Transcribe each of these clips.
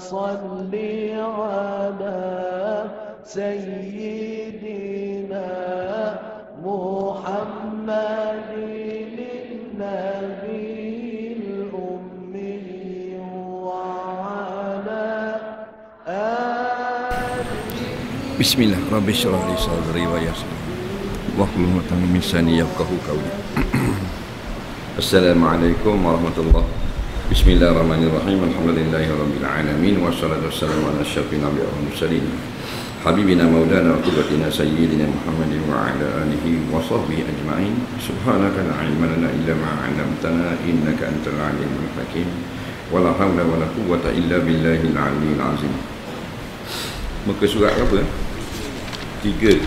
صل على سيدنا محمد النبي الأمي وعلى آله. Bismillah, Rabbi syrah li sadri wa yassir wahlul 'uqdatam min lisani yafqahu qawli. Assalamualaikum warahmatullahi. Bismillahirrahmanirrahim. Alhamdulillahirabbil alamin wassalatu wassalamu ala asyrafil anbiya'i wal mursalin habibina maulana wa qudwatina sayyidina Muhammadin wa ala alihi wa sahbihi ajma'in. Subhanaka la ilma lana illa ma 'allamtana innaka antal alimul hakim. Wala haula wala quwwata illa billahil aliyyil azim. Muka surat apa? 3.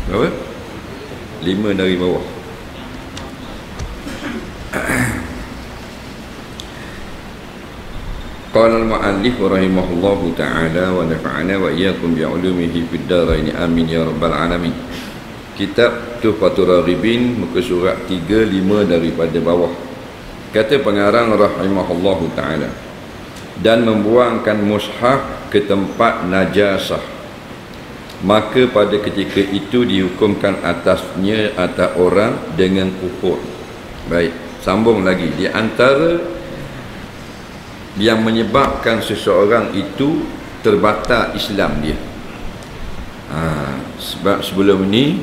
Berapa? 5 dari bawah. Qala al-mu'allif rahimahullahu ta'ala wa nafa'ana wa iyyakum bi'ulumihi fid dharain amin ya rabbal alamin. Kitab Tuhfatur Raghibin, muka surat 3, 5 daripada bawah. Kata pengarang rahimahullahu ta'ala, dan membuangkan mushaf ke tempat najasah, maka pada ketika itu dihukumkan atasnya atas orang dengan kufur. Baik, sambung lagi. Di antara yang menyebabkan seseorang itu terbatal Islam dia, sebab sebelum ini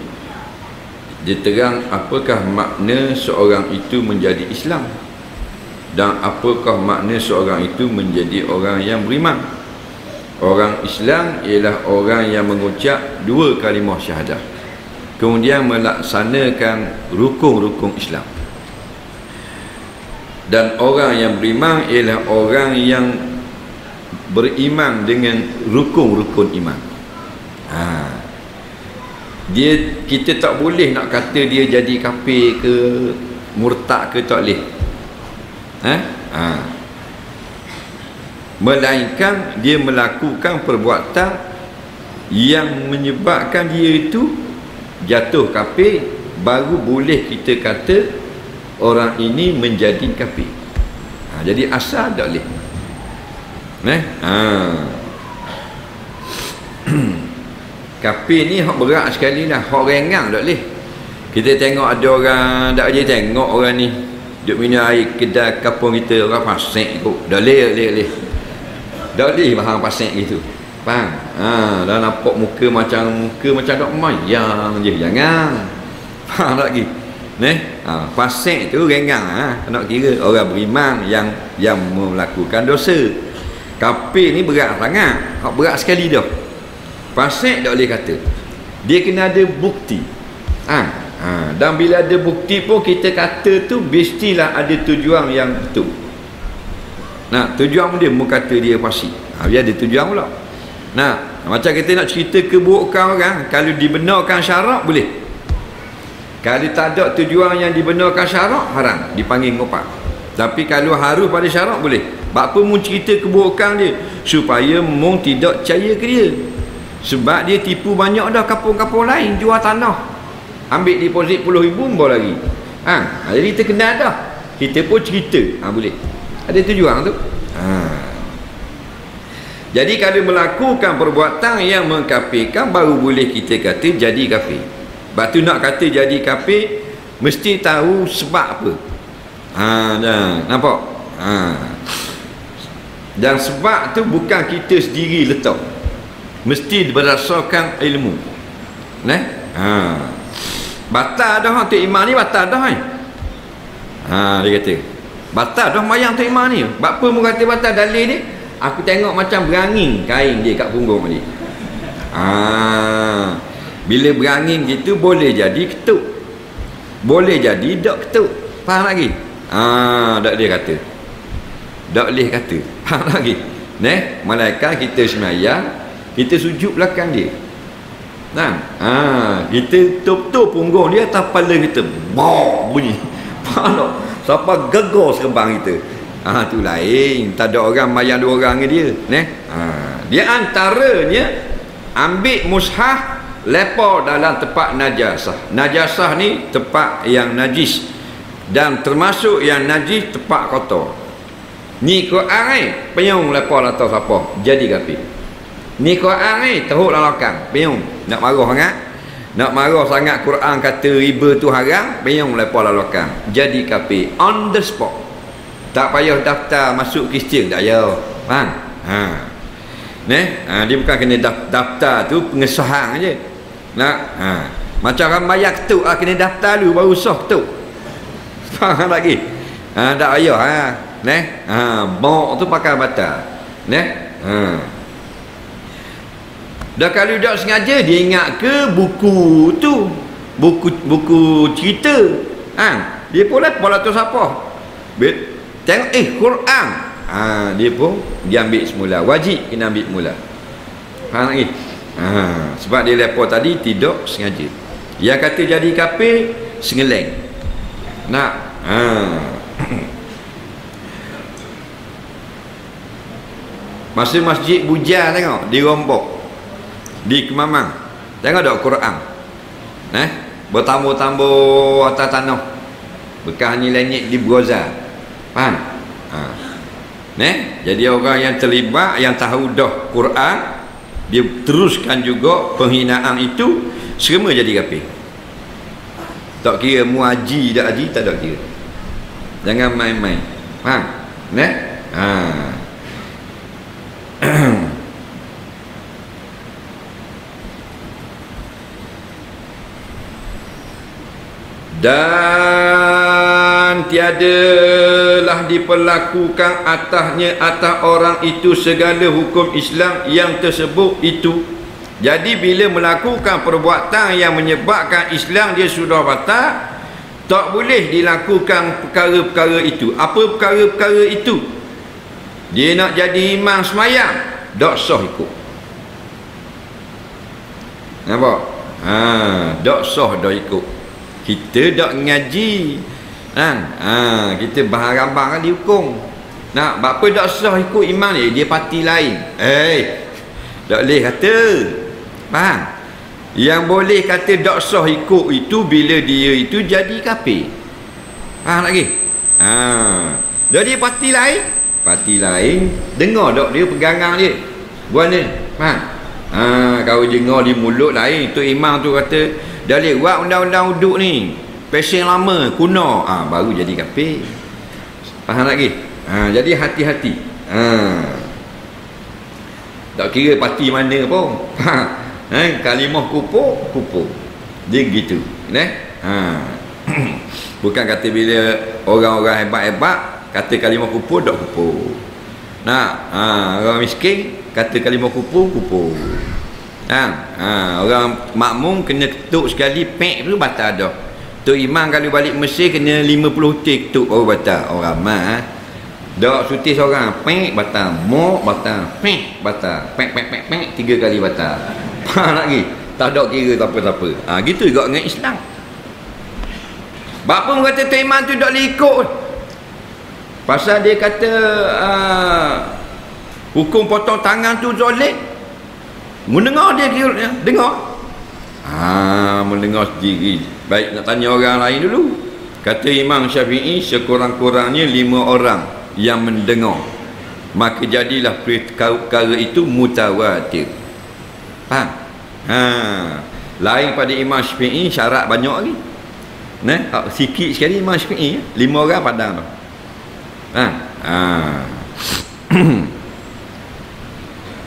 diterang apakah makna seorang itu menjadi Islam dan apakah makna seorang itu menjadi orang yang beriman. Orang Islam ialah orang yang mengucap 2 kalimah syahadah, kemudian melaksanakan rukun-rukun Islam. Dan orang yang beriman ialah orang yang beriman dengan rukun-rukun iman. Kita tak boleh nak kata dia jadi kafir ke murtad ke, tak boleh. Melainkan dia melakukan perbuatan yang menyebabkan dia itu jatuh kafir, baru boleh kita kata orang ini menjadi kafir. Jadi asal tak boleh. Kafir ni hak berat sekali lah, hak ringan tak boleh. Kita tengok ada orang, tak boleh tengok orang ni duk minum air kedai kampung kita, orang pasik kot. Dah leh. Dah boleh faham pasik gitu. Faham? Dah nampak muka macam tak mayang je. Jangan. Faham tak lagi? Fasik tu ringan, nak kira orang beriman yang melakukan dosa. Kafir ni berat sangat, hak berat sekali dah. Fasik tak boleh kata. Dia kena ada bukti. Dan bila ada bukti pun kita kata tu mestilah ada tujuan yang betul. Tujuan dia kata dia fasik. Dia ada tujuan pula. Macam kita nak cerita keburukan orang, kalau dibenarkan syarak boleh. Kalau tak ada tujuan yang dibenarkan syarak, haram, dipanggil ngopak. Tapi kalau harus pada syarak, boleh. Sebab apa mu cerita keburukan dia? Supaya mu tidak percaya ke dia. Sebab dia tipu banyak dah kampung-kampung lain, jual tanah, ambil deposit RM10,000 bawa lagi. Jadi kita kenal dah, kita pun cerita, boleh. Ada tujuan tu. Jadi kalau melakukan perbuatan yang mengkafirkan, baru boleh kita kata jadi kafir. Sebab tu nak kata jadi kafir, mesti tahu sebab apa. Nampak? Dan sebab tu bukan kita sendiri letak, mesti berdasarkan ilmu. Batal dah untuk iman ni, batal dah. Dia kata batal dah mayang untuk iman ni. Sebab apa mu kata batal? Dalil ni aku tengok macam berangin kain dia kat punggung ni. Bila berangin gitu, boleh jadi ketuk, boleh jadi tak ketuk. Faham lagi? Tak boleh kata, tak boleh kata. Faham lagi? Malaikat kita semayang, kita sujud belakang dia. Kita betul-betul punggung dia atas kepala kita, bunyi. Faham tak? Sampai gegar serembang kita. Tu lain. Tak ada orang mayang 2 orang dengan dia. Dia antaranya ambil mushaf, lepas dalam tempat najasah. Najasah ni tempat yang najis, dan termasuk yang najis tempat kotor. Ni Quran ni penyung lepas atau siapa jadi kafir. Ni Quran ni teruk lalakang penyung nak marah sangat. Nak marah sangat Quran kata riba tu haram, penyung lepas lalakang jadi kafir on the spot. Tak payah daftar masuk Kristian, tak payah. Faham? Dia bukan kena daftar tu pengesahan je. Nak macam orang bayar ketuk kena daftar dulu baru sah ketuk. Faham lagi? Tak payah bok tu pakai batal. Dah kalau tak sengaja dia ingat ke buku tu, buku cerita. Dia pun lepas tu siapa? Tengok Quran. Dia pun dia ambil semula. Wajib kena ambil mula. Faham lagi? Sebab dia lepas tadi tidak sengaja. Yang kata jadi kafir sengeleng. Nak masa masjid Bujan tengok dirombok di Kemamang, tengok tak Quran bertambur-tambur atas tanah bekas ni langit di Brozal. Faham? Jadi orang yang terlibat yang tahu dah Quran dia teruskan juga penghinaan itu, semua jadi kafir. Tak kira mu haji tak haji, tak ada kira. Jangan main-main. Faham? Dan tiadalah diperlakukan atasnya atas orang itu segala hukum Islam yang tersebut itu. Jadi bila melakukan perbuatan yang menyebabkan Islam dia sudah batal, tak boleh dilakukan perkara-perkara itu. Apa perkara-perkara itu? Dia nak jadi imam semayang, tak sah ikut. Nampak? Tak sah dah ikut. Kita tak ngaji. Kita bahan-bahan dihukum. Nak, apa tak sah ikut imam ni? Dia parti lain. Tak boleh kata. Faham? Yang boleh kata tak sah ikut itu bila dia itu jadi kafir. Faham lagi? Jadi parti lain. Parti lain dengar tak dia pegangan dia. Buat ni. Faham? Kau dengar di mulut lain. Tu imam tu kata dah boleh buat undang-undang uduk ni pesen lama, kuno, baru jadi kafir. Faham lagi? Jadi hati-hati. Tak kira parti mana pun. Kalimah kupur dia gitu. Bukan kata bila orang-orang hebat-hebat kata kalimah kupur, tak kupur. Orang miskin kata kalimah kupur. Orang makmum kena ketuk sekali pek tu batal dah. Tok imam kalau balik Mesir kena 50 tik ketuk baru batal. Orang ramai dak sutis orang pek batal, mok batal, pek batal, pek 3 kali batal. Faham lagi? Tak ada kira apa-apa. Gitu juga dengan Islam. Bapa pun kata tok imam tu tak boleh ikut. Pasal dia kata hukum potong tangan tu zalim. Mendengar dia kira, dengar. Mendengar sendiri. Baik, nak tanya orang lain dulu. Kata Imam Syafi'i, sekurang-kurangnya 5 orang yang mendengar, maka jadilah perkara itu mutawatir. Faham? Lain pada Imam Syafi'i syarat banyak lagi. Sikit sekali Imam Syafi'i 5 orang padang tu.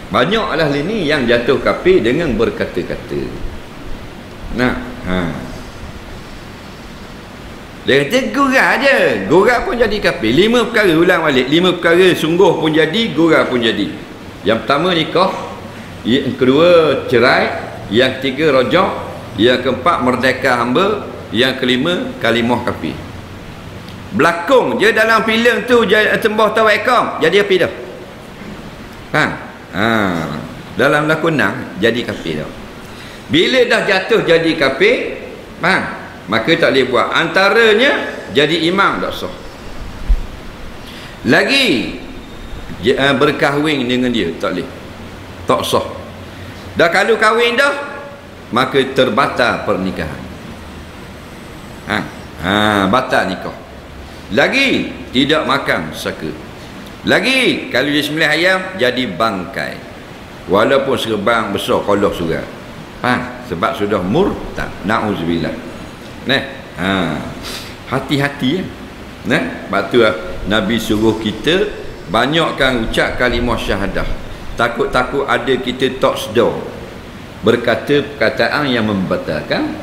Banyaklah ini yang jatuh kafir dengan berkata-kata. Dia kata gurau je, gurau pun jadi kafir. 5 perkara, ulang balik, 5 perkara sungguh pun jadi, gurau pun jadi. Yang pertama nikah, yang kedua cerai, yang ketiga rojak, yang keempat merdeka hamba, yang kelima kalimah kafir. Berlakon je dalam filem tu sembah tawakal, jadi kafir dah. Faham? Dalam lakonan jadi kafir dah. Bila dah jatuh jadi kafir, faham? Maka tak boleh buat. Antaranya jadi imam tak sah. Lagi berkahwin dengan dia tak boleh, tak sah. Dah kalau kahwin dah, maka terbatal pernikahan. Batal nikah. Lagi tidak makan saka. Lagi kalau dia sembelih ayam jadi bangkai, walaupun serbang besar koloh surah. Sebab sudah murtad. Na'udzubillah. Hati-hati ya. Sebab tu Nabi suruh kita banyakkan ucap kalimah syahadah. Takut-takut ada kita tak sedar berkata perkataan yang membatalkan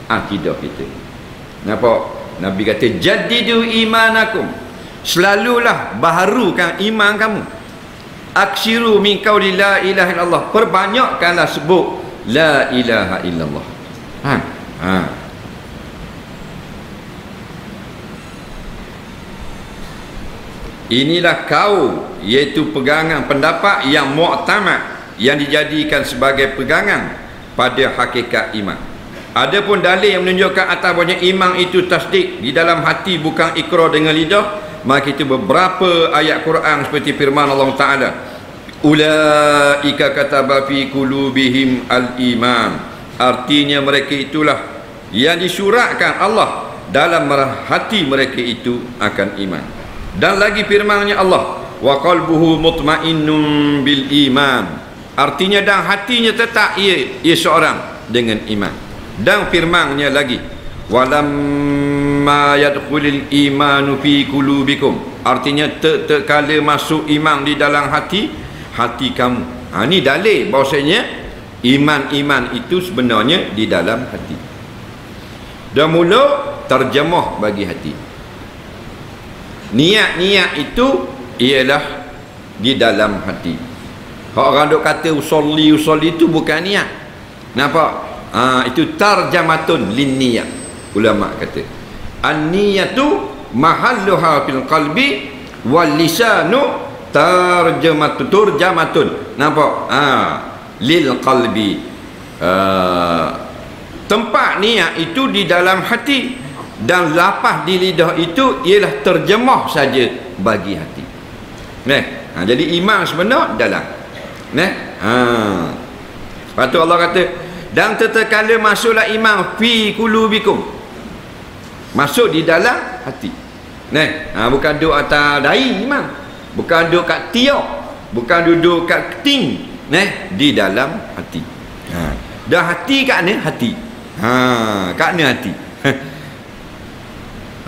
akidah kita. Nampak? Nabi kata jaddidu imanakum, selalulah baharukan iman kamu. Aksiru min qauli la ilaha illallah, perbanyakkanlah sebut la ilaha illallah. Inilah kau, iaitu pegangan pendapat yang mu'tamad, yang dijadikan sebagai pegangan pada hakikat iman. Adapun dalil yang menunjukkan atas bahawanya iman itu tasdik di dalam hati, bukan ikrar dengan lidah, maka itu beberapa ayat Quran seperti firman Allah Ta'ala, ulaika kataba fi qulubihim al-iman, artinya mereka itulah yang disuratkan Allah dalam hati mereka itu akan iman. Dan lagi firman-Nya Allah, wa qalbuhu mutmainnun bil iman, artinya dan hatinya tetap ia seorang dengan iman. Dan firman-Nya lagi, walamma yadkhulul imanu fi qulubikum, artinya kala masuk iman di dalam hati kamu. Ini dalil bahawasanya iman itu sebenarnya di dalam hati. Dan mula terjemah bagi hati. Niat itu ialah di dalam hati. Kalau orang duk kata usolli itu bukan niat. Nampak? Itu tarjamatun lin niyat. Ulama kata an-niyatu mahalluha fil qalbi wal lisanu turjamatun. Nampak? Lil qalbi. Tempat niat itu di dalam hati, dan lapah di lidah itu ialah terjemah saja bagi hati. Jadi iman sebenar dalam. Lepas tu Allah kata, dan tetekala masuklah iman fi qulubikum, masuk di dalam hati. Bukan duduk atas dahi iman, bukan duduk kat tiak, bukan duduk kat keting, di dalam hati. Dan hati kat mana? Hati. Kat mana hati?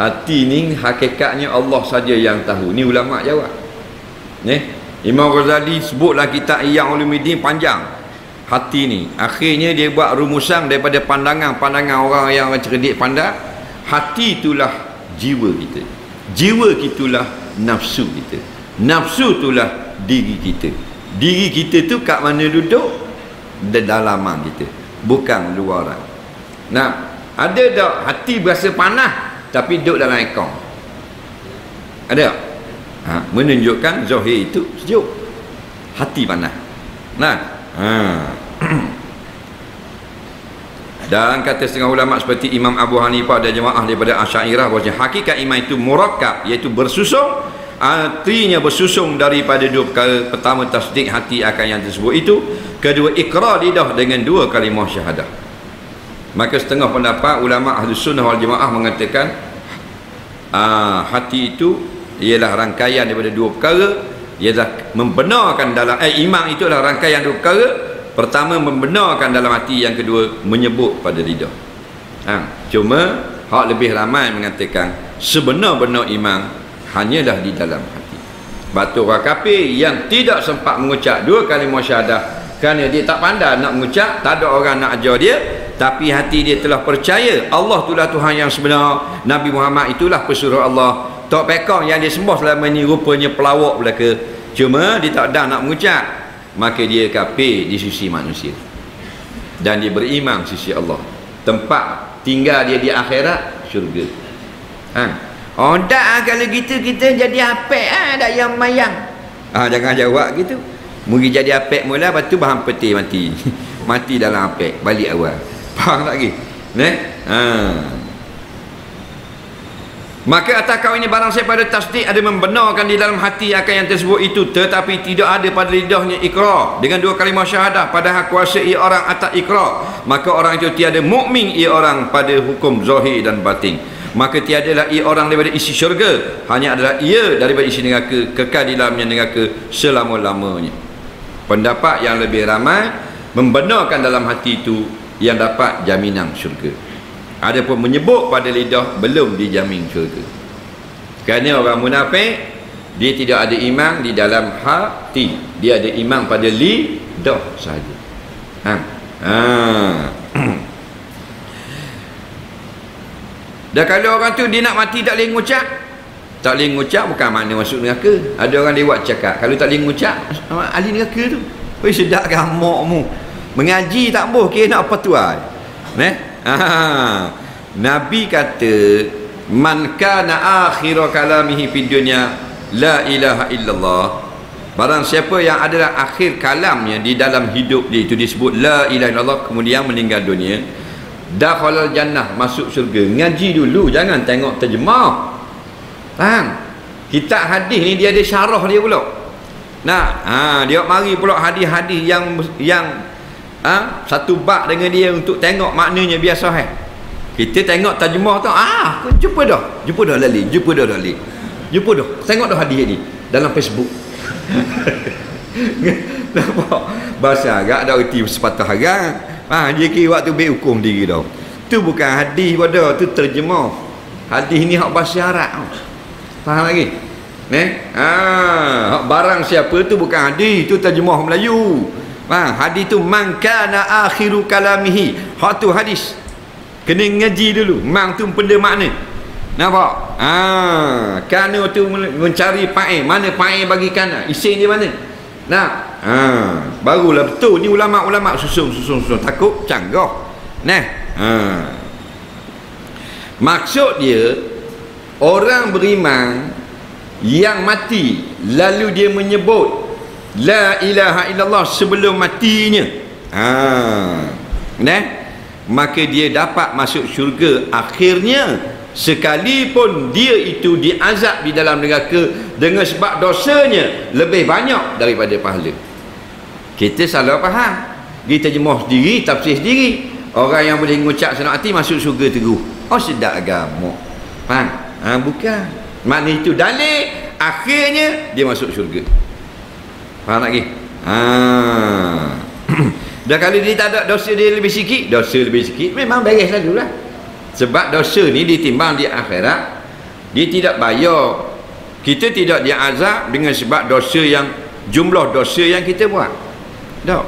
Hati ni hakikatnya Allah saja yang tahu. Ni ulama jawab. Imam Ghazali sebutlah kitab Ihya Ulumuddin panjang. Hati ni akhirnya dia buat rumusan daripada pandangan orang yang cerdik pandai. Hati itulah jiwa kita. Jiwa itulah nafsu kita. Nafsu itulah diri kita. Diri kita tu kat mana duduk? Di dalaman kita, bukan luaran. Ada tak hati berasa panas tapi duduk dalam aircon? Ada tak? Menunjukkan zahir itu sejuk, hati panas. Dan kata setengah ulama seperti Imam Abu Hanifah dan jemaah daripada Asy'ariyah, bahawa hakikat iman itu murakkab, iaitu bersusung. Artinya bersusung daripada dua perkara. Pertama, tasdik hati akan yang tersebut itu. Kedua, ikrar lidah dengan dua kalimah syahadah. Maka setengah pendapat ulama Ahlus Sunnah wal Jamaah mengatakan hati itu ialah rangkaian daripada dua perkara, ialah membenarkan dalam iman itu adalah rangkaian dua perkara. Pertama, membenarkan dalam hati, yang kedua menyebut pada lidah. Cuma hak lebih ramai mengatakan sebenar-benar iman hanyalah di dalam hati. Batu orang kafir yang tidak sempat mengucap dua kalimah syahadah kerana dia tak pandai nak mengucap, tak ada orang nak ajar dia, tapi hati dia telah percaya Allah itulah Tuhan yang sebenar, Nabi Muhammad itulah pesuruh Allah. Tok Pekong yang dia sembah selama ni rupanya pelawak belaka, cuma dia tak ada nak mengucap, maka dia kafir di sisi manusia dan dia beriman sisi Allah. Tempat tinggal dia di akhirat syurga. Tak kalau gitu kita jadi apek dak yang mayang. Jangan jawab gitu. Mungkin jadi apek mula, lepas tu bahan peti mati. Mati dalam apek, balik awal. Faham tak lagi? Maka atas kau ini barang siapa ada tasdik, ada membenarkan di dalam hati akan yang tersebut itu, tetapi tidak ada pada lidahnya ikrar dengan dua kalimah syahadah, padahal kuasa ia orang atas ikrar, maka orang itu tiada mukmin ia orang pada hukum zahir dan batin. maka tiadalah ia orang daripada isi syurga, hanya adalah ia daripada isi neraka, kekal di dalamnya neraka selama-lamanya. Pendapat yang lebih ramai membenarkan dalam hati itu yang dapat jaminan syurga. Adapun menyebut pada lidah belum dijamin syurga. Kerana orang munafik dia tidak ada iman di dalam hati, dia ada iman pada lidah sahaja. Dan kalau orang tu dia nak mati tak boleh ngucap, tak boleh ngucap bukan makna masuk neraka. Ada orang dia buat cakap kalau tak boleh ngucap ahli neraka tu. Oi sedap gamakmu. Mengaji tak boleh kira nak apa tuai. Nabi kata man kana akhiru kalamihi fid dunya la ilaha illallah. Barang siapa yang adalah akhir kalamnya di dalam hidup dia itu disebut la ilaha illallah, kemudian meninggal dunia, dakhalal jannah, masuk syurga. Ngaji dulu, jangan tengok terjemah. Faham? Kitab hadis ni dia ada syarah dia pula. Nah, dia mari pula hadis-hadis yang satu bab dengan dia untuk tengok maknanya biasa Kita tengok terjemah tu, jumpa dah lali. Jumpa dah. Tengok dah hadis ni dalam Facebook. Nampak? Bahasa agak ada erti sepatah harang. Dia kira waktu ambil hukum diri dah. Tu bukan hadis pada, tu terjemah. Hadis ni hak bahasa Arab. Faham lagi? Hak barang siapa tu bukan hadis, tu terjemah Melayu. Hadis tu man kana akhiru kalamihi. Hak tu hadis. Kena ngaji dulu. Mang tu benda makna. Nampak? Kana tu mencari pae. Mana pae bagi kana? Ising dia mana? Barulah betul ni ulama-ulama susun takut canggah. Maksud dia orang beriman yang mati lalu dia menyebut la ilaha illallah sebelum matinya, maka dia dapat masuk syurga akhirnya, sekalipun dia itu diazab di dalam neraka dengan sebab dosanya lebih banyak daripada pahala. Kita salah faham, kita terjemah sendiri, tafsir sendiri. Orang yang boleh mengucap senang hati masuk syurga terus. Sedap agama. Faham? Bukan. Makna itu dalil akhirnya dia masuk syurga. Faham lagi? Dan kalau dia tak ada dosa dia lebih sikit, memang beres lalulah. Sebab dosa ni ditimbang di akhirat, dia tidak bayar. Kita tidak diazab dengan sebab dosa yang jumlah dosa yang kita buat. Tak.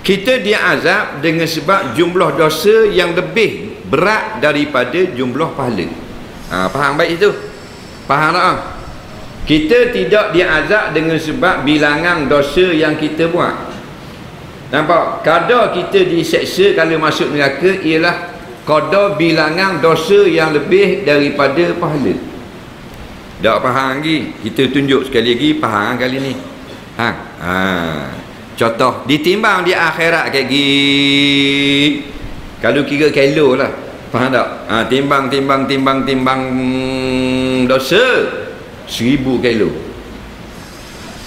Kita diazab dengan sebab jumlah dosa yang lebih berat daripada jumlah pahala. Faham baik itu? Faham tak? Kita tidak diazab dengan sebab bilangan dosa yang kita buat. Nampak? Kadar kita diseksa kalau masuk neraka ialah kadar bilangan dosa yang lebih daripada pahala. Tak faham lagi? Kita tunjuk sekali lagi faham kali ni. Contoh ditimbang di akhirat kayak gini. Kalau kira kilo lah. Faham tak? Timbang dosa 1000 kilo.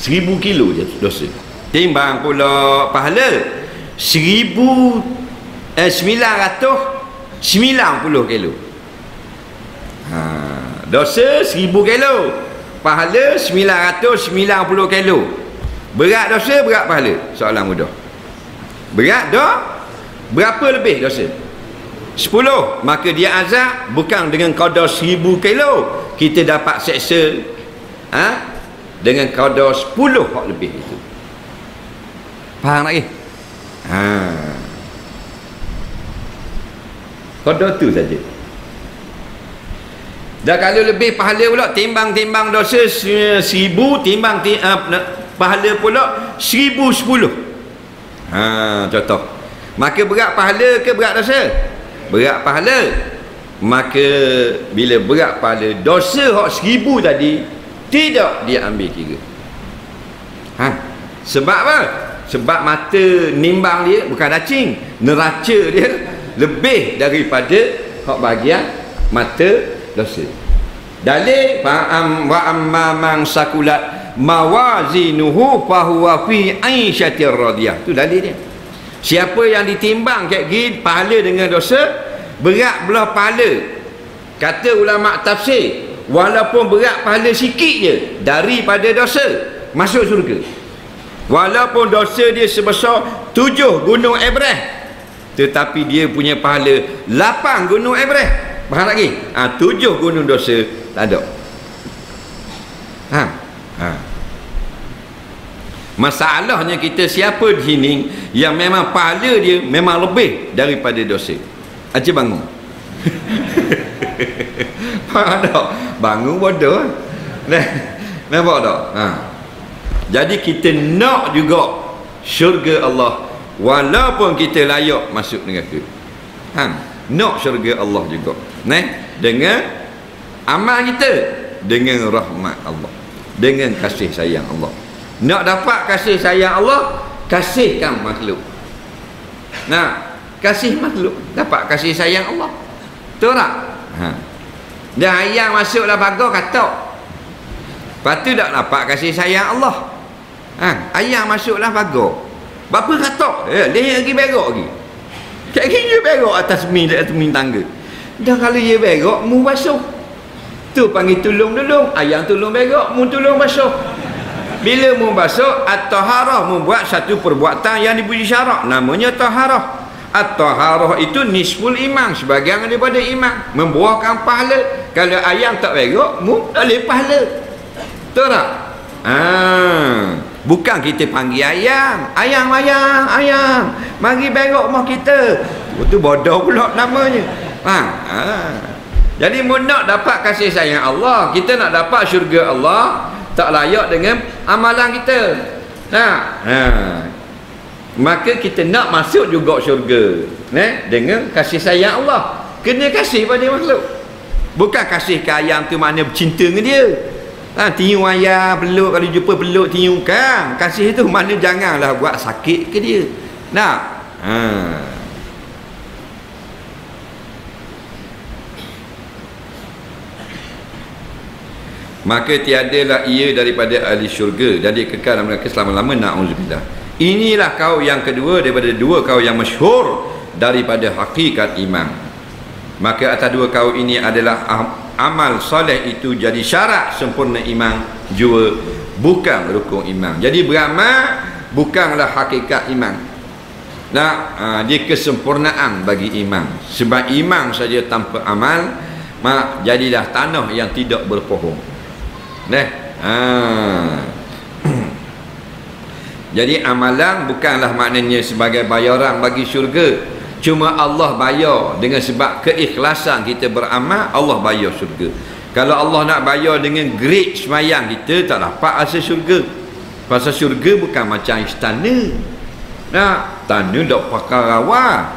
1000 kilo je dosa. Timbang pula pahala 990 kilo. Dosa 1000 kilo, pahala 990 kilo. Berat dosa, berat pahala? Soalan mudah. Berat dah? Berapa lebih dosa? 10. Maka dia azab bukan dengan kadar 1000 kilo. Kita dapat seksa dengan kadar 10 hak lebih itu. Faham lagi? Kadar tu saja. Dan kalau lebih pahala pula, timbang dosa 1000, timbang pahala pula 1010. Contoh. Maka berat pahala ke berat dosa? Berat pahala. Maka bila berat pahala, dosa hak 1000 tadi tidak dia ambil kira. Sebab apa? Sebab mata nimbang dia bukan cacing, neraca dia lebih daripada hak bahagian mata dosa. Dalil wa amma man sakulat mawazinuhu fahuwa fi 'aisyatir radiyah. Tu dalil dia. Siapa yang ditimbang kayak gini pahala dengan dosa, berat belah pahala Kata ulama tafsir, walaupun berat pahala sikit je daripada dosa, masuk syurga. Walaupun dosa dia sebesar 7 gunung Everest, tetapi dia punya pahala 8 gunung Everest. Faham lagi? 7 gunung dosa tak ada. Masalahnya kita siapa di sini yang memang pahala dia memang lebih daripada dosa. Acik bangun. Faham tak? Bangun bodoh. Nampak tak? Jadi kita nak juga syurga Allah walaupun kita layak masuk neraka. Nak syurga Allah juga. Dengan amal kita, dengan rahmat Allah, dengan kasih sayang Allah. Nak dapat kasih sayang Allah, kasihkan makhluk. Kasih makhluk, dapat kasih sayang Allah. Betul tak? Dan ayam masuklah pagar katak, lepas tu tak dapat kasih sayang Allah. Ayam masuklah pagar, berapa katak? Dia lagi berok lagi. Kaki dia berok atas mi tangga. Dah kalau dia berok, mu basuh. Tu panggil tolong. Ayam tolong berok, mu tolong basuh. Bila mu basuh, at-taharah, mu buat satu perbuatan yang dipuji syarak, namanya taharah. At-taharah itu nisful iman, sebahagian daripada iman, membuahkan pahala. Kalau ayam tak berok, mu tak boleh pahala. Betul tak? Bukan kita panggil ayam, mari berok rumah kita. Itu bodoh pula namanya. Jadi mu nak dapat kasih sayang Allah, kita nak dapat syurga Allah, tak layak dengan amalan kita. Maka kita nak masuk juga syurga dengan kasih sayang Allah. Kena kasih pada makhluk. Bukan kasih ke ayam tu makna cinta dengan dia. Tiup ayam, peluk, kalau jumpa peluk tiup kan. Kasih tu makna janganlah buat sakit ke dia. Maka tiadalah ia daripada ahli syurga dan dia kekal dalam neraka selama-lama. Na'udzubillah. Inilah kaum yang kedua daripada dua kaum yang masyhur daripada hakikat iman. Maka atas dua kaum ini adalah amal soleh itu jadi syarat sempurna iman jua, bukan rukun iman. Jadi beramal bukanlah hakikat iman. Dia kesempurnaan bagi iman. Sebab iman saja tanpa amal, jadilah tanah yang tidak berpohong. Jadi amalan bukanlah maknanya sebagai bayaran bagi syurga. Cuma Allah bayar dengan sebab keikhlasan kita beramal, Allah bayar syurga. Kalau Allah nak bayar dengan grade semayang kita, tak dapat rasa syurga. Pasal syurga bukan macam istana. Tanah tak pakai rawa.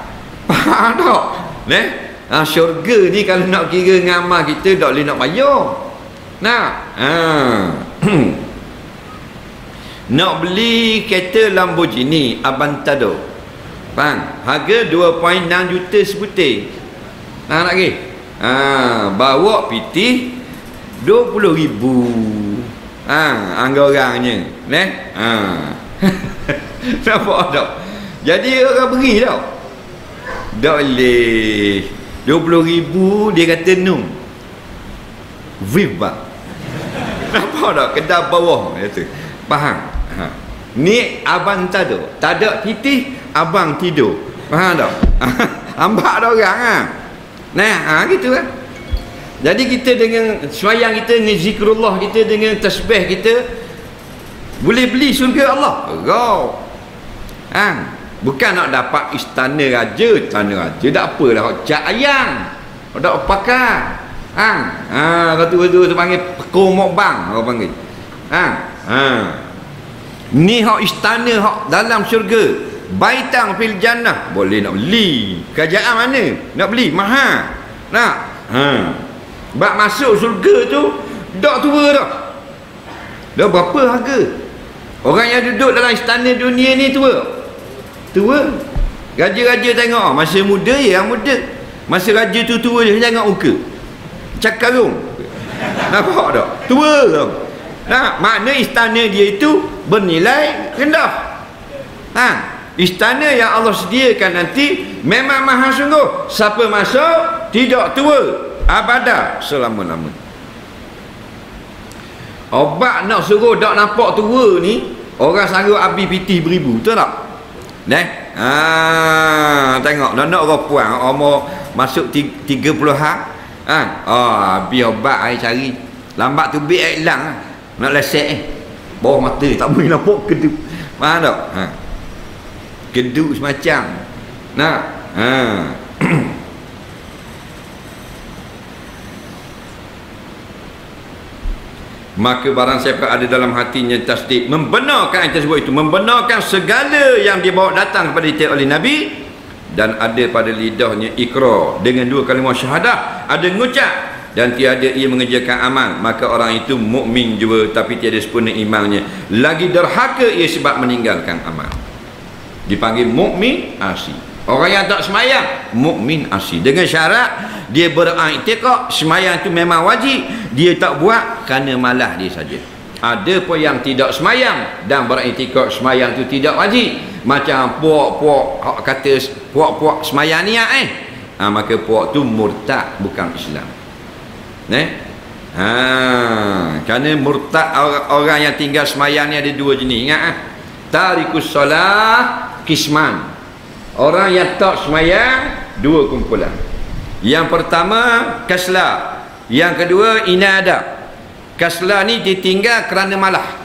Faham tak? Syurga ni kalau nak kira dengan amal kita, tak boleh nak bayar. Nak beli kereta Lamborghini Aventador, faham? Harga 2.6 juta sebutir. Nak lagi? Bawa PT 20,000. Anggarannya. Nampak tak? Jadi orang beri tau. Tak boleh. 20,000 dia kata no. Viva. Nampak tak? Kedai bawah kata. Faham? Ni abang tidur, tak ada titih, abang tidur. Faham tak? Ambak ada orang gitu kan. Jadi kita dengan semayang kita, dengan zikrullah kita, dengan tasbih kita, boleh beli syurga Allah. Bukan nak dapat istana raja. Istana raja tak apalah, cak ayam tak pakai. Kata-kata tu panggil pekor mokbang, orang panggil. Ni hak istana hak dalam syurga, baitang fil jannah, boleh nak beli. Kerajaan mana nak beli? Mahal. Bak masuk syurga tu dak tua dah. Dah berapa harga? Orang yang duduk dalam istana dunia ni tua. Raja-raja tengok masa muda yang muda. Masa raja tu tua dia jangan muka. Cakarung. Nampak tak? Tua tau. Makna istana dia itu bernilai rendah. Istana yang Allah sediakan nanti memang mahal sungguh. Siapa masuk tidak tua. abada, selama-lama. Obat nak suruh dak nampak tua ni, orang sanggup habis piti beribu, betul tak? Tengok nak orang puan umur masuk 30-an, habis obat ai cari. Lambat tu beg ai hilang, nak lesek bawah mata tak boleh nampak kedut. Faham tak? Kedut semacam. Nak? Maka barang siapa ada dalam hatinya tasdik, membenarkan yang tersebut itu, membenarkan segala yang dibawa datang kepada kita oleh Nabi, dan ada pada lidahnya ikrar dengan dua kalimah syahadah, ada ngucap dan tiada ia mengerjakan amal, maka orang itu mukmin juga tapi tiada sempurna imannya, lagi derhaka ia sebab meninggalkan amal. Dipanggil mukmin asi. Orang yang tak semayang mukmin asi, dengan syarat dia beriktikad semayang itu memang wajib, dia tak buat kerana malas dia saja. Ada pun yang tidak semayang dan beriktikad semayang itu tidak wajib, macam puak-puak kata puak-puak semayang ni maka puak tu murtad, bukan Islam. Kerana murtad, orang yang tinggal semayang ni ada dua jenis, ingat tarikus solah kisman. Orang yang tak semayang dua kumpulan. Yang pertama kaslah, yang kedua inada. Kaslah ni ditinggal kerana malah,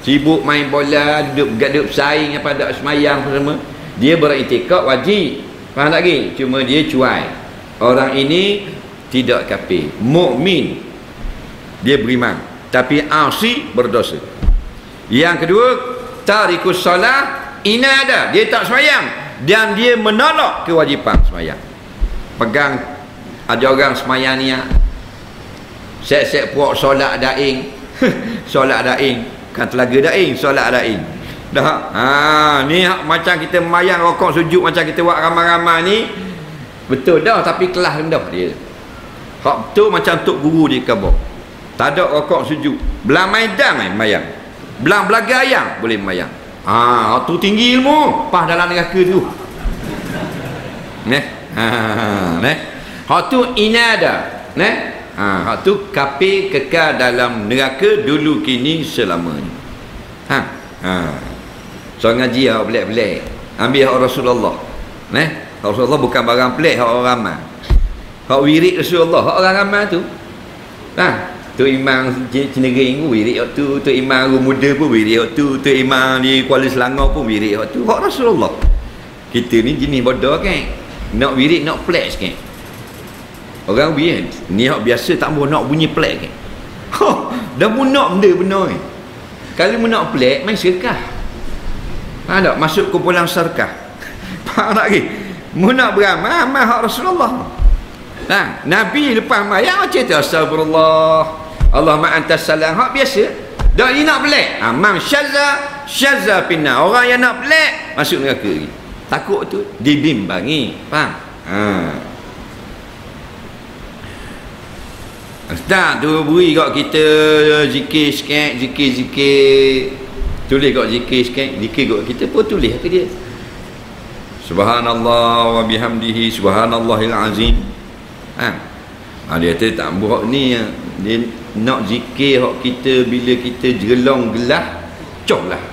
sibuk main bola, duduk saing apa tak semayang semua. Dia beriktikad wajib, faham tak lagi? Cuma dia cuai. Orang ini tidak kafir, mukmin, dia beriman, tapi asi, berdosa. Yang kedua tarikus solah inada, dia tak semayang dan dia menolak kewajipan semayang. Pegang, ada orang semayang ni set-set puak solat daing solat daing, kan telaga daing, solat daing dah. Ni macam kita memayang rokok sujud macam kita buat ramai-ramai ni, betul dah, tapi kelas rendah dia. Hak tu macam tok guru di kabur, tak ada rokok sujud, belang maidang memayang, belang belaga ayam boleh memayang. Tu tinggi ilmu, pas dalam neraka tu. Hak tu inada. Hak tu kafir kekal dalam neraka dulu kini selamanya. So ngaji hak pelik-pelik. Ambil hak Rasulullah. Rasulullah bukan barang pelik, hak orang ramai. Hak wirid Rasulullah, hak orang ramai tu. Tu imam Cenering pun wirid hak tu, tu imam Muda pun wirid hak tu, tu imam di Kuala Selangor pun wirid hak tu. Hak Rasulullah. Kita ni jenis bodoh kan, nak wirid nak pelik sikit. Orang wirid ni hak biasa, tak mahu nak bunyi pelik kan. Dah mu nak benda benar kan. Kalau mu nak pelik main serkah. Faham tak? Masuk kumpulan serkah. Faham tak lagi? Mu nak beramal, amal hak Rasulullah. Nabi lepas mayang macam tu, astagfirullah, Allahumma antas salam, hak biasa. Dak ni nak pelik, man syazza pinna. Orang yang nak pelik masuk neraka lagi. Takut tu dibimbangi, faham? Ustaz tu beri kat kita zikir sikit, zikir tulis kat zikir sikit, zikir kat kita pun tulis ke dia, subhanallah wa bihamdihi subhanallahil azim. Dia kata tak buat ni, dia nak zikir hak kita bila kita jelong gelah coh lah.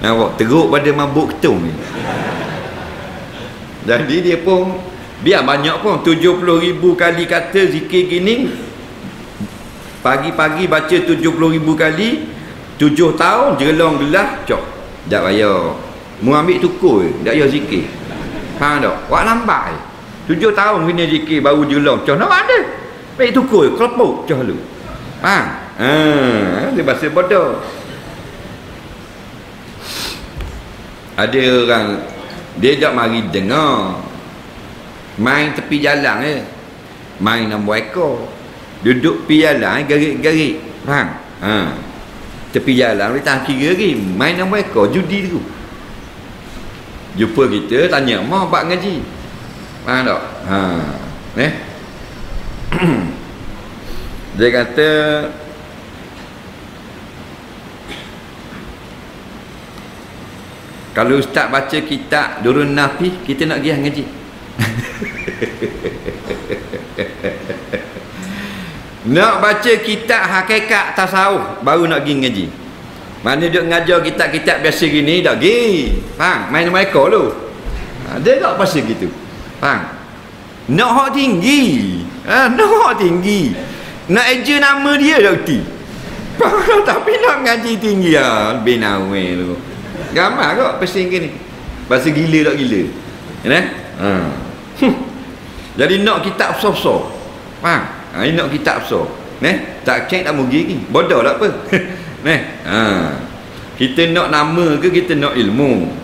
Nampak teruk pada mabuk ketung ni. Jadi dia pun biar banyak pun 70,000 kali kata zikir gini, pagi-pagi baca 70,000 kali, 7 tahun jelong gelah coh. Tak payah mu ambil tukur, tak payah zikir. Faham tak? Wak lambat 7 tahun kena zikir baru jelong coh. Nak ada baik tukur kelepuk coh lu. Faham? Dia bahasa bodoh. Ada orang dia tak mari dengar, main tepi jalan je, main 6 ekor, duduk tepi jalan garik-garik, faham? Tepi jalan boleh tahan kira lagi, main 6 ekor, judi tu. Jumpa kita tanya mau buat ngaji, faham tak? Dia kata kalau ustaz baca kitab Durun Nafi, kita nak pergi ngaji. Nak baca kitab hakikat tasawuf baru nak pergi ngaji. Mana duk ngajar kitab-kitab biasa gini tak pergi. Faham? Main mereka lu. Ada tak pasal gitu? Faham? Nak hak tinggi. Nak hak tinggi. Nak eja nama dia tak reti. Tapi nak ngaji tinggi lebih nawe lu. Gambar kok pasal gini. Bahasa gila tak gila. Jadi nak kitab besar-besar. Faham? Ini nak kitab besar. Tak cek tak mugi lagi. Bodoh tak apa. Kita nak nama ke kita nak ilmu.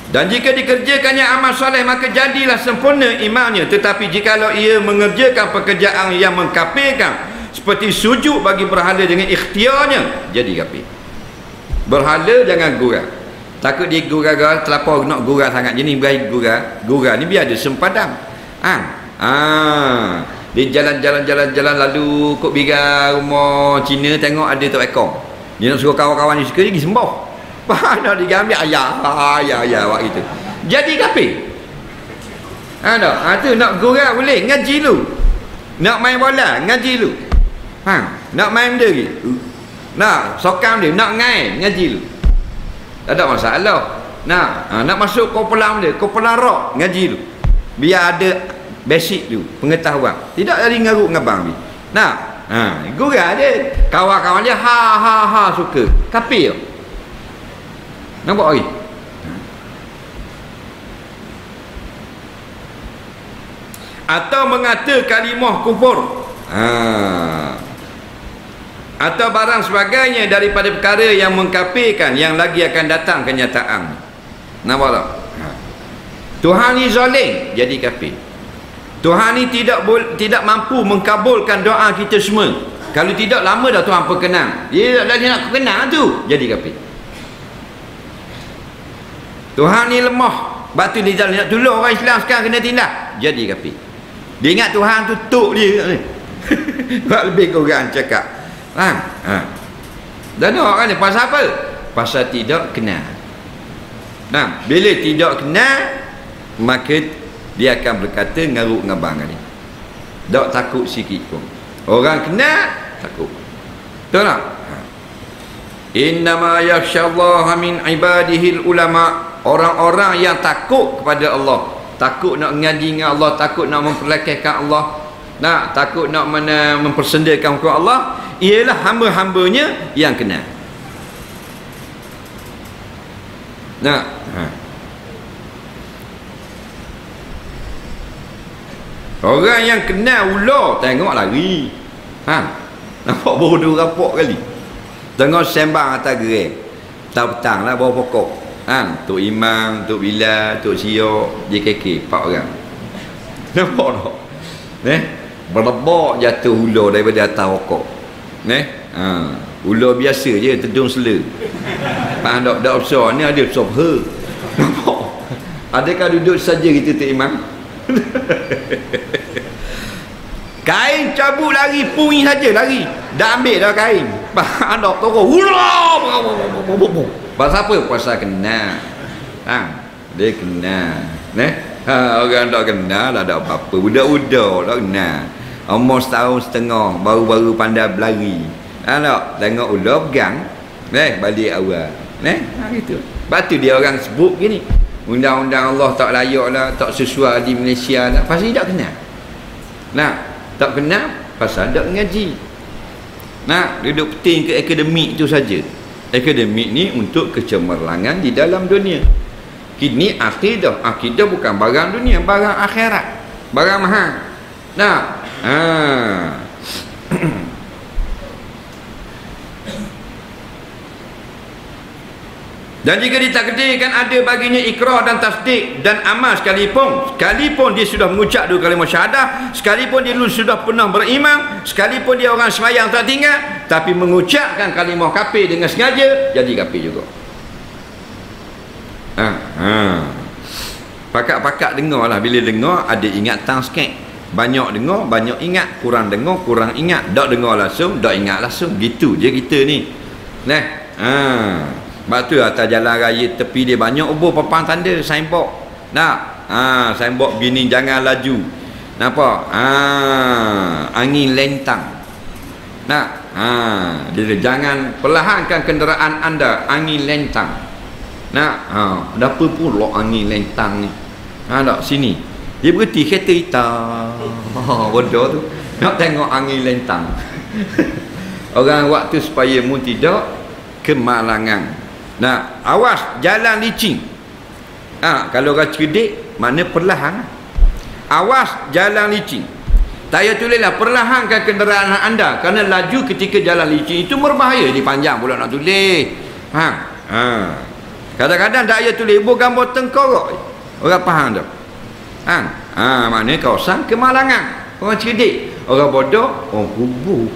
Dan jika dikerjakannya amal soleh maka jadilah sempurna imannya. Tetapi jikalau ia mengerjakan pekerjaan yang mengkafirkan seperti sujud bagi berhala dengan ikhtiarnya, jadi kafir. Berhala jangan gurau. Takut dia gurau-gurau terlampau nak gurau sangat. Jadi bagi gurau ni biar ada sempadan. Dia jalan lalu kok biga rumah Cina tengok ada tok ekor. Dia nak suruh kawan-kawan dia suka dia pergi sembah. Nak digambil ayah awak itu. Jadi kafir. Tu nak gurau boleh ngaji lu. Nak main bola ngaji lu. Nak main benda lagi. Nak sokang dia nak ngai ngaji lu. Tak ada masalah. Nak masuk kumpulan dia, kumpulan rock ngaji lu. Biar ada basic tu, pengetahuan. Tidak dari ngaruk ngabang ni. Gurau dia. Kawan-kawan dia ha suka. Kafir. Nampak lagi? Atau mengata kalimah kufur. Atau barang sebagainya daripada perkara yang mengkafirkan yang lagi akan datang kenyataan. Nampak tak? Tuhan ni zalim, jadi kafir. Tuhan ni tidak mampu mengkabulkan doa kita semua. Kalau tidak, lama dah Tuhan perkenan. Dia nak kenal tu, jadi kafir. Tuhan ni lemah, batu dia nak tolong orang Islam sekarang kena tindak, jadi kafir. Dia ingat Tuhan tu tok dia ni. Lebih kurang cakap. Dan orang ni pasal apa? Pasal tidak kenal. Bila tidak kenal, maka dia akan berkata ngaruk ngabang ni. Tak takut sikit pun. Orang kenal takut. Betul tak? Innama yakhsyallaha min ibadihil ulama. Orang-orang yang takut kepada Allah, takut nak ngaji dengan Allah, takut nak memperlekehkan Allah, takut nak mempersendakan hukum Allah, ialah hamba-hambanya yang kenal. Orang yang kenal ular tengok lari. Nampak bodoh rapok kali. Tengok sembang atas gerai. Petang lah bawah pokok. Tok Imam, Tok Bilal, Tok Siok, JKK 4 orang. Nampak tak? Berebak jatuh ular daripada atas pokok. Ular biasa je tedung sela. Tak besar ni ada besar ha. Nampak? Adakah duduk saja kita Tok Imam? Kain cabut lari, pungi saja lari. Dah ambil dah kain. Anak turun. Ular. Pasal apa? Pasal kenal. Dia kenal. Orang tak kenal tak ada apa-apa. Budak-budak tak kenal. Umur setahun setengah baru-baru pandai berlari. Tengok ular pegang. Balik awal. Gitu. Lepas tu dia orang sebut gini. Undang-undang Allah tak layak lah, tak sesuai di Malaysia lah. Pasal dia tak kenal. Tak kenal pasal tak ngaji. Duduk penting ke akademik tu saja. Akademik ni untuk kecemerlangan di dalam dunia. Kini akidah bukan barang dunia, barang akhirat, barang mahal. Dan jika ditakdirkan ada baginya ikrar dan tasdik dan amal sekalipun dia sudah mengucap 2 kalimah syahadah, sekalipun dia sudah pernah beriman, sekalipun dia orang sembahyang tak tinggal, tapi mengucapkan kalimah kafir dengan sengaja, jadi kafir juga. Pakak-pakak dengar lah. Bila dengar ada ingatan sikit. Banyak dengar, banyak ingat. Kurang dengar, kurang ingat. Tak dengar langsung, tak ingat langsung. Gitu je kita ni. Sebab tu atas jalan raya tepi dia banyak ubur papan tanda, signboard. Nak, signboard begini, jangan laju. Nampak? Angin lentang. Nak, dia jangan perlahankan kenderaan anda, angin lentang. Nak, ada apa pula angin lentang ni? Tak, sini. Dia berhenti kereta hitam. Bodoh tu. Nak tengok angin lentang. Orang waktu supaya mu tidak kemalangan. Nak, awas jalan licin. Kalau orang cerdik, mana perlahan. Awas jalan licin. Saya tulislah perlahankan kenderaan anda, kerana laju ketika jalan licin itu berbahaya. Di panjang pula nak tulis. Kadang-kadang tak payah tulis, ibu gambar tengkorak. Orang faham tak? Maknanya kawasan kemalangan. Orang cerdik. Orang bodoh, kubur.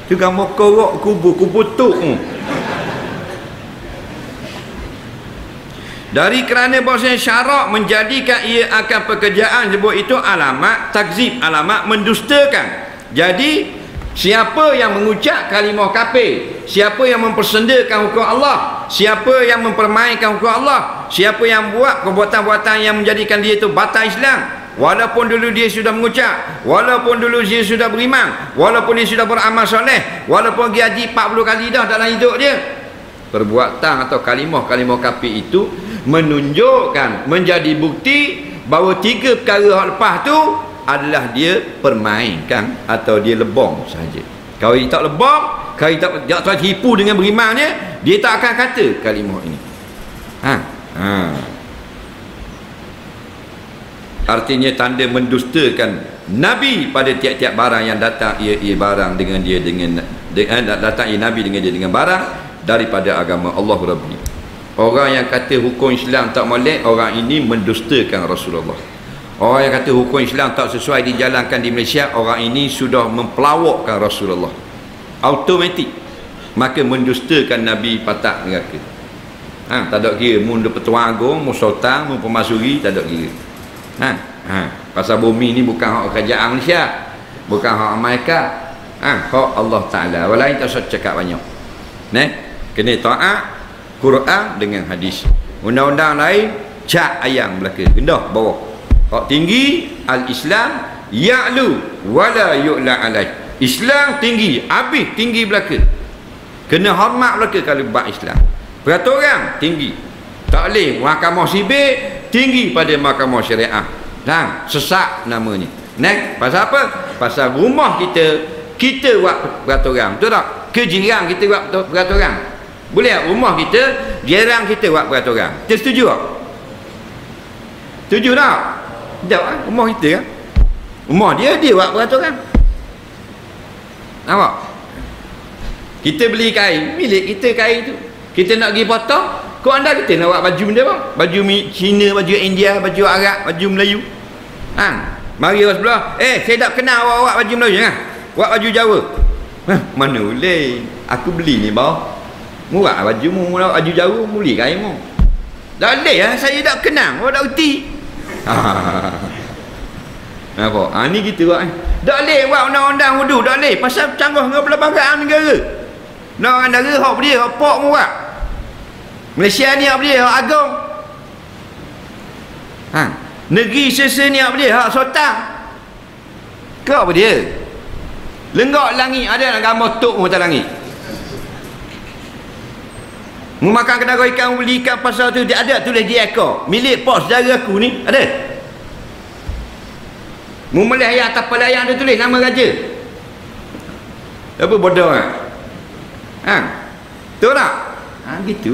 Tu gambar korok kubur tuk. Dari kerana bahasa syarak menjadikan ia akan pekerjaan sebut itu alamat takzib, alamat mendustakan. Jadi siapa yang mengucap kalimah kafir, siapa yang mempersendakan hukum Allah, siapa yang mempermainkan hukum Allah, siapa yang buat perbuatan-perbuatan yang menjadikan dia itu batal Islam, walaupun dulu dia sudah mengucap, walaupun dulu dia sudah beriman, walaupun dia sudah beramal soleh, walaupun dia haji 40 kali dah dalam hidup dia, perbuatan atau kalimah-kalimah kafir itu menunjukkan, menjadi bukti bahawa 3 perkara yang lepas tu adalah dia permainkan atau dia lebong saja. Kalau dia tak lebong, kalau dia tak tipu dengan berimannya, dia tak akan kata kalimah ini. Artinya tanda mendustakan Nabi pada tiap-tiap barang yang datang ia barang dengan dia dengan datang ia Nabi dengan dia dengan barang daripada agama Allah Rabbi. Orang yang kata hukum Islam tak molek, orang ini mendustakan Rasulullah. Orang yang kata hukum Islam tak sesuai dijalankan di Malaysia, orang ini sudah mempelawakkan Rasulullah. Automatik. Maka mendustakan Nabi patak neraka. Tak ada kira mu Pertuan Agong, mu Sultan, mu Pemasuri, tak ada kira. Pasal bumi ni bukan hak kerajaan Malaysia, bukan hak Amerika, hak Allah Ta'ala. Walain tak usah cakap banyak. Kena taat Quran dengan hadis. Undang-undang lain cak ayam belaka, rendah bawah. Hak tinggi al-Islam ya'lu wala yu'la alaih. Islam tinggi, habis tinggi belaka. Kena hormat belaka kalau bab Islam. Peraturan tinggi. Tak boleh mahkamah sibik tinggi pada mahkamah syariah. Sesak namanya. Pasal apa? Pasal rumah kita buat peraturan. Betul tak? Ke jiran kita buat peraturan. Boleh tak? Rumah kita, jiran kita buat peraturan. Kita setuju tak? Setuju tak? Tak, rumah kita kan? Rumah dia buat peraturan. Nampak? Kita beli kain, milik kita kain tu. Kita nak pergi potong, kau anda kita nak buat baju benda apa? Baju Cina, baju India, baju Arab, baju Melayu. Mari orang sebelah, saya tak kenal awak baju Melayu kan? Buat baju Jawa. Mana boleh? Aku beli ni bawah. Murah baju mu, baju Jawa, beli kain mu. Tak boleh saya tak kenal, awak tak erti. Nampak? Ni kita buat tak boleh buat undang-undang hudu, tak boleh. Pasal canggah dengan pelbagai negara. Orang negara hak dia, hak pok mu buat. Malaysia ni hak dia, hak agong. Negeri sesa ni hak dia, hak sultan. Ke apa dia? Lenggak langit ada nak gambar tok mu atas langit. Mu makan kedai ikan, beli ikan pasal tu, dia ada tulis di ekor. Milik pos saudara aku ni, ada. Mu melih ayah atas pelayan dia tulis nama raja. Apa bodoh betul tak? Gitu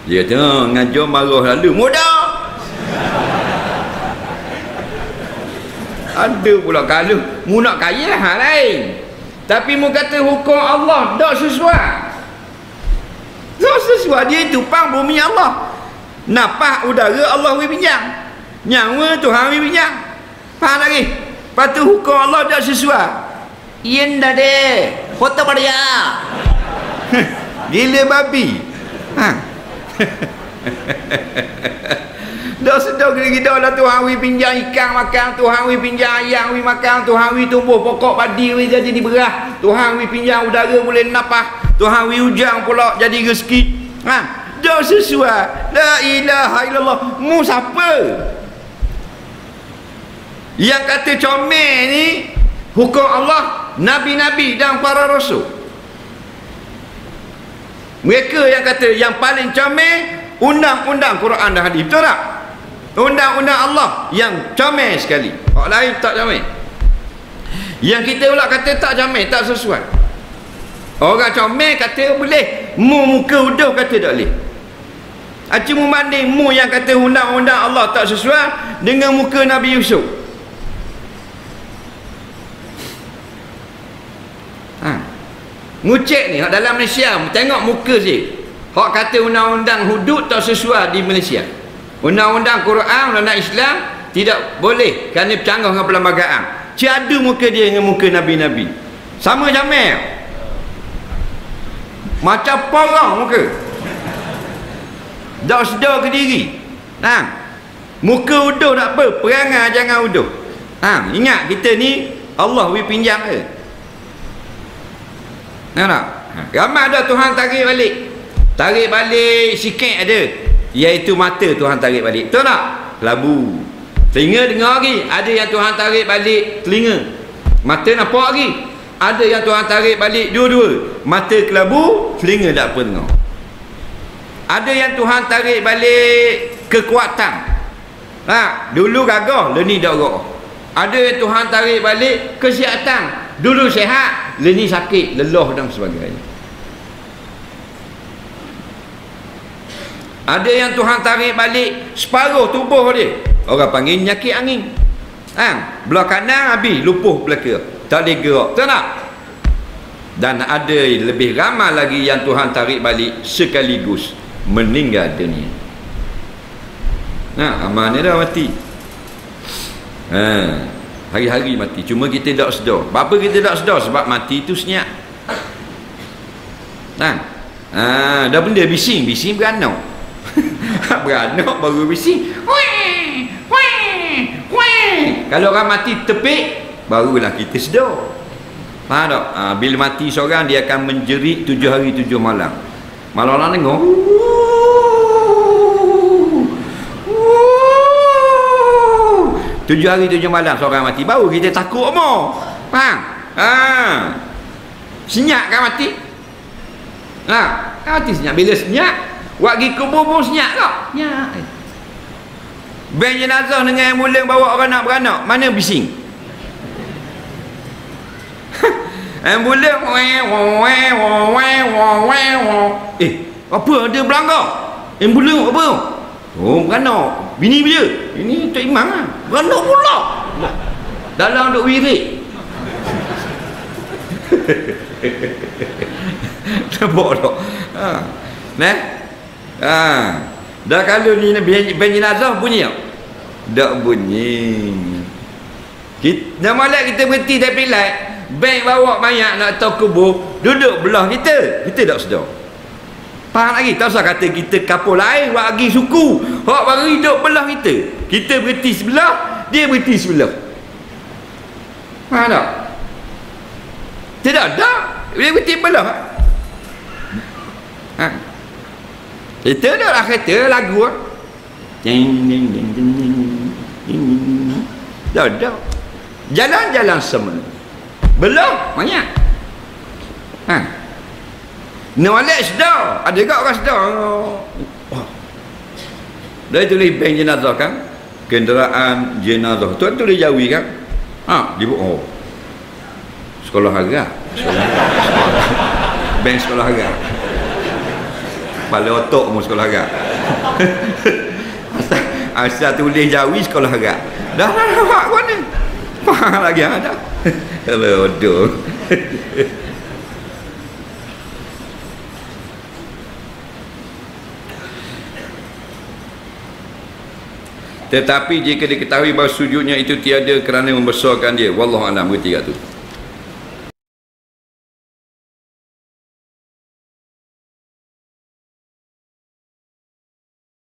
dia tengok ngajar marah lalu mudah. Ada pula kalau mu nak kaya hal lain, tapi mu kata hukum Allah tak sesuai. Tak sesuai, dia tupang bumi Allah, napas udara Allah wi pinjang, nyawa Tuhan wi pinjang. Faham lagi? Patu hukum Allah tak sesuai. Yen dah deh foto pada ya. Gila babi. Dah sedar gila-gila lah Tuhan wi pinjam ikan makan, Tuhan wi pinjam ayam wi makan, Tuhan wi tumbuh pokok padi wi jadi berah, Tuhan wi pinjam udara boleh napas, Tuhan wi hujan pula jadi rezeki. Dah sesuai. La ilaha illallah. Mu siapa? Yang kata comel ni hukum Allah, nabi-nabi dan para rasul. Mereka yang kata yang paling comel undang-undang Quran dan hadis. Betul tak? Undang-undang Allah yang comel sekali. Orang lain tak comel. Yang kita pula kata tak comel, tak sesuai. Orang comel kata boleh, mu muka uduh kata tak boleh. Cuma banding mu yang kata undang-undang Allah tak sesuai dengan muka Nabi Yusuf. Ngucek ni dalam Malaysia, tengok muka si hak kata undang-undang hudud tak sesuai di Malaysia. Undang-undang Quran, undang-undang Islam tidak boleh kerana bercanggah dengan perlembagaan. Tiada muka dia dengan muka Nabi-Nabi. Sama jamel. Macam porong muka. Tak sedar ke diri. Muka uduh tak apa, perangai jangan uduh. Ingat kita ni Allah we pinjam ke. Nampak? Ramai ada Tuhan tarik balik. Tarik balik sikit ada. Iaitu mata Tuhan tarik balik. Betul tak? Labu. Telinga dengar lagi. Ada yang Tuhan tarik balik telinga. Mata nampak lagi. Ada yang Tuhan tarik balik dua-dua. Mata kelabu, telinga tak apa dengar. Ada yang Tuhan tarik balik kekuatan. Dulu gagah, leni tak gagah. Ada yang Tuhan tarik balik kesihatan. Dulu sihat, leni sakit, lelah dan sebagainya. Ada yang Tuhan tarik balik separuh tubuh dia. Orang panggil nyakit angin. Belah kanan habis lupuh belaka. Tak boleh gerak. Betul tak? Dan ada lebih ramai lagi yang Tuhan tarik balik sekaligus meninggal dunia. Amal ni dah mati. Hari-hari mati. Cuma kita tak sedar. Apa kita tak sedar? Sebab mati itu senyap. Dah benda bising. Bising beranak. Beranak baru bising. Kalau orang mati tepik, barulah kita sedar. Faham tak? Bila mati seorang, dia akan menjerit 7 hari 7 malam. Malam-malam dengar 7 hari 7 malam seorang mati. Baru kita takut mo. Faham? Senyap kan mati? Kan mati senyap. Bila senyap, buat pergi kubur pun senyap tak? Senyap. Beng jenazah dengan ambulans bawa orang nak beranak, mana bising? Ambulans apa ada belanggar? Ambulans apa? Oh, beranak. Bini dia. Ini Tok Imam lah. Beranak pula. Dalam duk wirid. Nampak tak? Dah kalau ni ben jenazah bunyi tak? Tak bunyi. Dah malam kita berhenti tapi light, ben bawa mayat nak tahu kubur, duduk belah kita tak sedar. Faham lagi? Tak usah kata kita kapur lain buat lagi suku hak baru hidup belah kita berhenti sebelah, dia berhenti sebelah. Faham tak? Tidak ada. Dia berhenti belah. Kita dah kata lagu dah ada. Jalan-jalan semua belah banyak. Nolak sedar. Ada tak orang sedar? Dah tulis bank jenazah kan, kenderaan jenazah tu tulis Jawi kan. Sekolah harga. Bank sekolah harga. Kepala otak mu sekolah harga. Asal tulis Jawi sekolah harga. Dah awak mana? Faham lagi ada. Hello aduh. Tetapi jika diketahui bahawa sujudnya itu tiada kerana membesarkan dia, wallahu a'lam, bertiga tu.